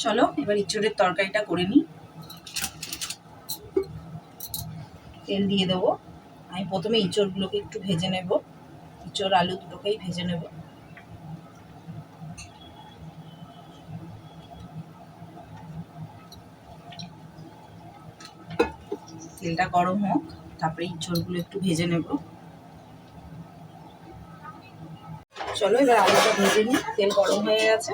চলো এবার ইঁচড়ের তরকারিটা করে নিই। তেল দিয়ে দেবো। আমি প্রথমে ইঁচড়গুলোকে একটু ভেজে নেব, ইঁচড় আলু দুটোকেই ভেজে নেব। তেলটা গরম হোক, তারপরে ইঁচড়গুলো একটু ভেজে নেব। চলো এবার আলুটা ভেজে নিই। তেল গরম হয়ে গেছে।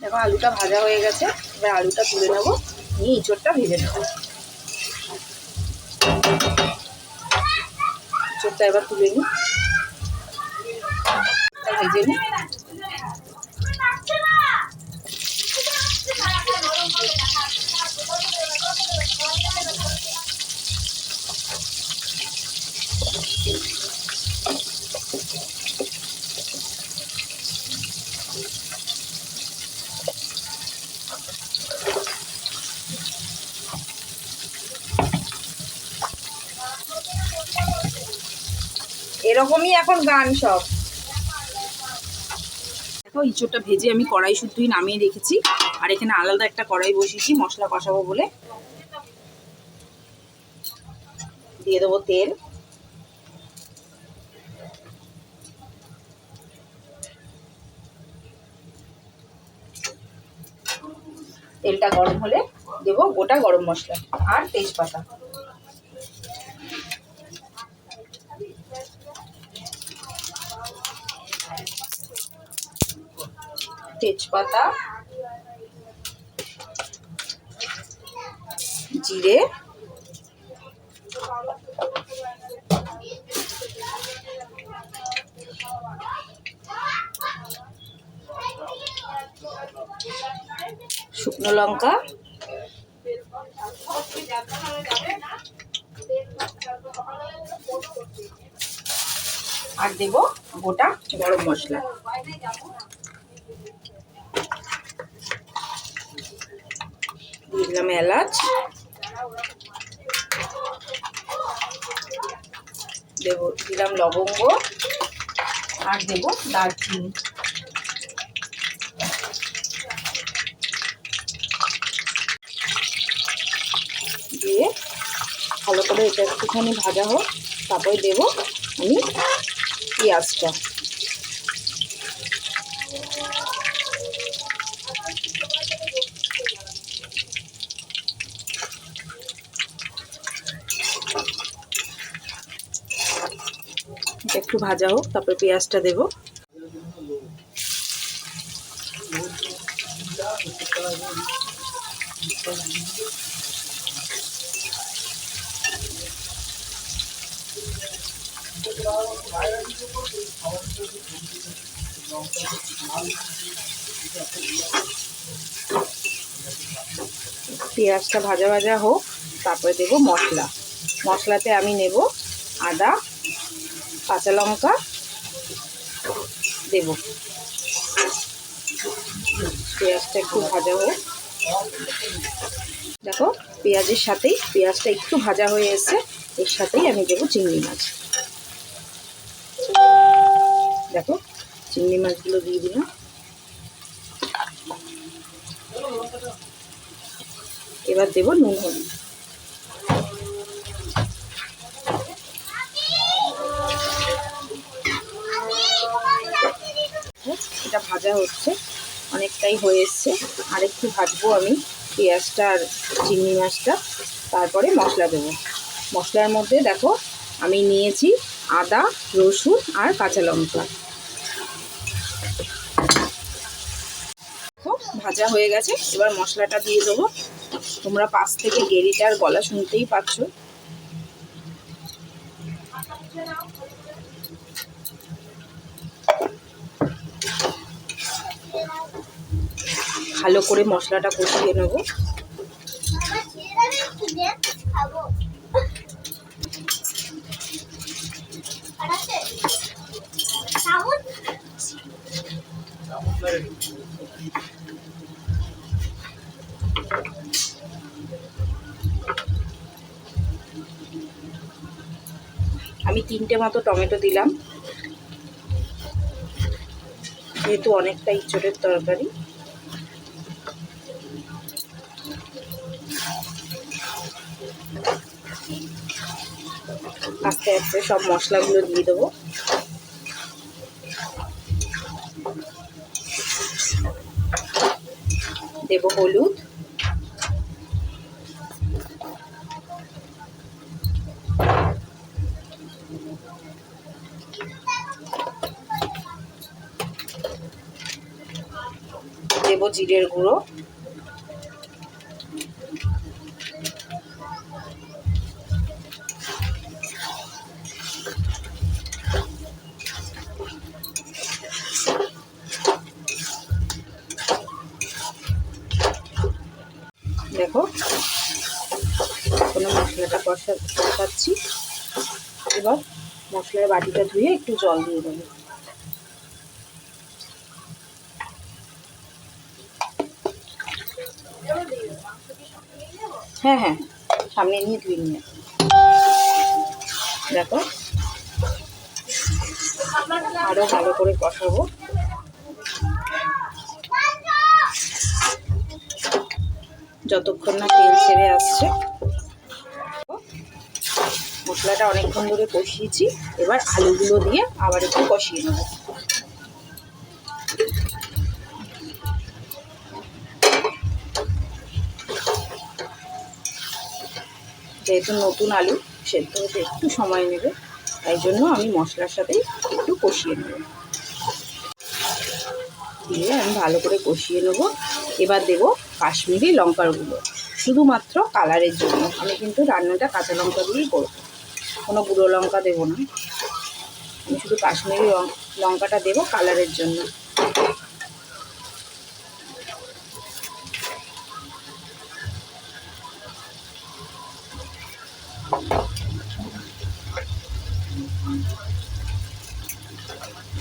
দেখো আলুটা ভাজা হয়ে গেছে। এবার আলুটা তুলে নেব, নিয়ে ইঁচড়টা ভেজে নেব। ইঁচড়টা এবার তুলে নিই, ভেজে নিই। এরকমই এখন গান সব। দেখো ইঁচড়টা ভেজে আমি কড়াই শুদ্ধই নামিয়ে রেখেছি, আর এখানে আলাদা একটা কড়াই বসিয়েছি মশলা কষাবো বলে। দিয়ে দেবো তেল। তেলটা গরম হলে দেবো গোটা গরম মশলা আর তেজপাতা। তেজপাতা, জিরে, শুকনো লঙ্কা, আর দেব গোটা গরম মশলা। দিয়ে দিলাম এলাচ, দিলাম লবঙ্গ, আর দেব দারচিনি। দিয়ে ভালো করে এটা একটুখানি ভাজা হোক, তারপরে দেব আমি পেঁয়াজটা। একটু ভাজা হোক, তারপরে পেঁয়াজটা দেব। পেঁয়াজটা ভাজা ভাজা হোক, তারপরে দেব মশলা। মশলাতে আমি নেব আদা, কাঁচা লঙ্কা দেব। পেঁয়াজটা একটু ভাজা হোক। দেখো পেঁয়াজের সাথেই পেঁয়াজটা একটু ভাজা হয়ে এসছে, এর সাথেই আমি দেবো চিংড়ি মাছ। দেখো চিংড়ি মাছগুলো দিয়ে দিলাম। এবার দেব নুন হলুদ। এটা ভাজা হচ্ছে, অনেকটাই হয়ে এসছে। আর একটু ভাজবো আমি পেঁয়াজটা আর চিংড়ি মাছটা, তারপরে মশলা দেবো। মশলার মধ্যে দেখো আমি নিয়েছি আদা, রসুন আর কাঁচা লঙ্কা। ভাজা হয়ে গেছে, এবার মশলাটা দিয়ে দেবো। তোমরা পাশ থেকে গেরিটার গলা শুনতেই পাচ্ছ। ভালো করে মশলাটা কষিয়ে নেব। আমি 3টে মতো টমেটো দিলাম, যেহেতু অনেকটা ইঁচড়ের তরকারি। আস্তে আস্তে সব মশলাগুলো দিয়ে দেবো। দেবো হলুদ, দেবো জিরের গুঁড়ো, দেখো কোনো মশলাটা কষাচ্ছি। এবার মশলার বাটিটা ধুয়ে একটু জল দিয়ে দেবো। হ্যাঁ হ্যাঁ, সামনে নিয়ে ধুয়ে নিয়ে দেখো আরও ভালো করে কষাবো। যতক্ষণ না তেল ছেড়ে আসছে। মশলাটা অনেকক্ষণ ধরে কষিয়েছি, এবার আলুগুলো দিয়ে আবার একটু কষিয়ে নেব। যেহেতু নতুন আলু, সেদ্ধ হতে একটু সময় নেবে, তাই জন্য আমি মশলার সাথেই একটু কষিয়ে নেব। দিয়ে আমি ভালো করে কষিয়ে নেব। এবার দেবো কাশ্মীরি লঙ্কার গুঁড়ো, শুধুমাত্র কালারের জন্য। আমি কিন্তু রান্নাটা কাঁচা লঙ্কা দিয়েই করব, কোনো গুঁড়ো লঙ্কা দেবো না। আমি শুধু কাশ্মীরি লঙ্কাটা দেবো কালারের জন্য।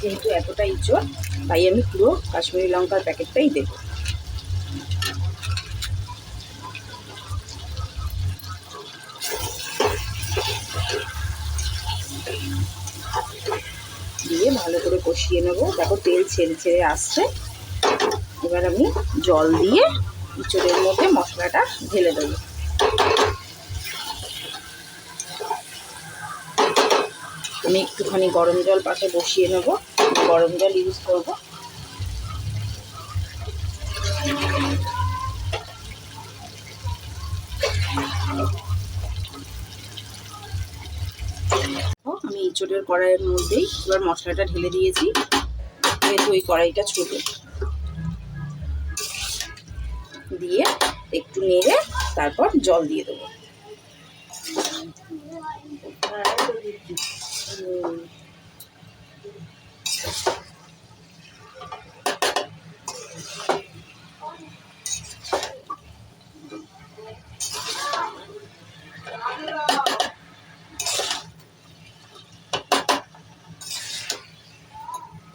যেহেতু এতটা ইঁচড়, তাই আমি পুরো কাশ্মীরি লঙ্কার প্যাকেটটাই দেব। দিয়ে ভালো করে কষিয়ে নেব। দেখো তেল ছেড়ে ছেড়ে আসছে। এবার আমি জল দিয়ে ইঁচড়ের মধ্যে মশলাটা ঢেলে দেবো। আমি একটুখানি গরম জল পাশে বসিয়ে নেব, গরম জল ইউজ করব। আমি ইঁচড়ের কড়াইয়ের মধ্যেই এবার মশলাটা ঢেলে দিয়েছি, যেহেতু ওই কড়াইটা ছোট। দিয়ে একটু নেড়ে তারপর জল দিয়ে দেবো।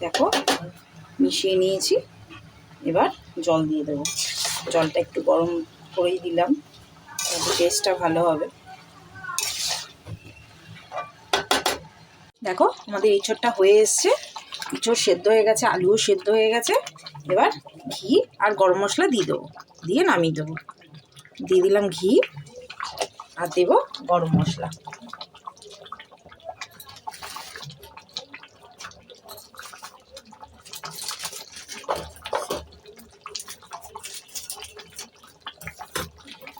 দেখো মিশিয়ে নিয়েছি, এবার জল দিয়ে দেবো। জলটা একটু গরম করেই দিলাম, তাতে টেস্টটা ভালো হবে। দেখো আমাদের ইঁচড়টা হয়ে এসছে, ইঁচড় সেদ্ধ হয়ে গেছে, আলুও সেদ্ধ হয়ে গেছে। এবার ঘি আর গরম মশলা দিয়ে দেবো, দিয়ে নামিয়ে দেবো। দিয়ে দিলাম ঘি আর দেবো গরম মশলা।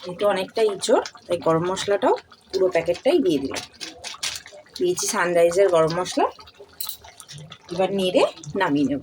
যেহেতু অনেকটা ইঁচড়, তাই গরম মশলাটাও পুরো প্যাকেটটাই দিয়ে দিলাম। দিয়েছি সানরাইজের গরম মশলা। এবার নেড়ে নামিয়ে নেব।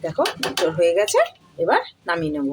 দেখো ইঁচড় হয়ে গেছে, এবার নামিয়ে নেব।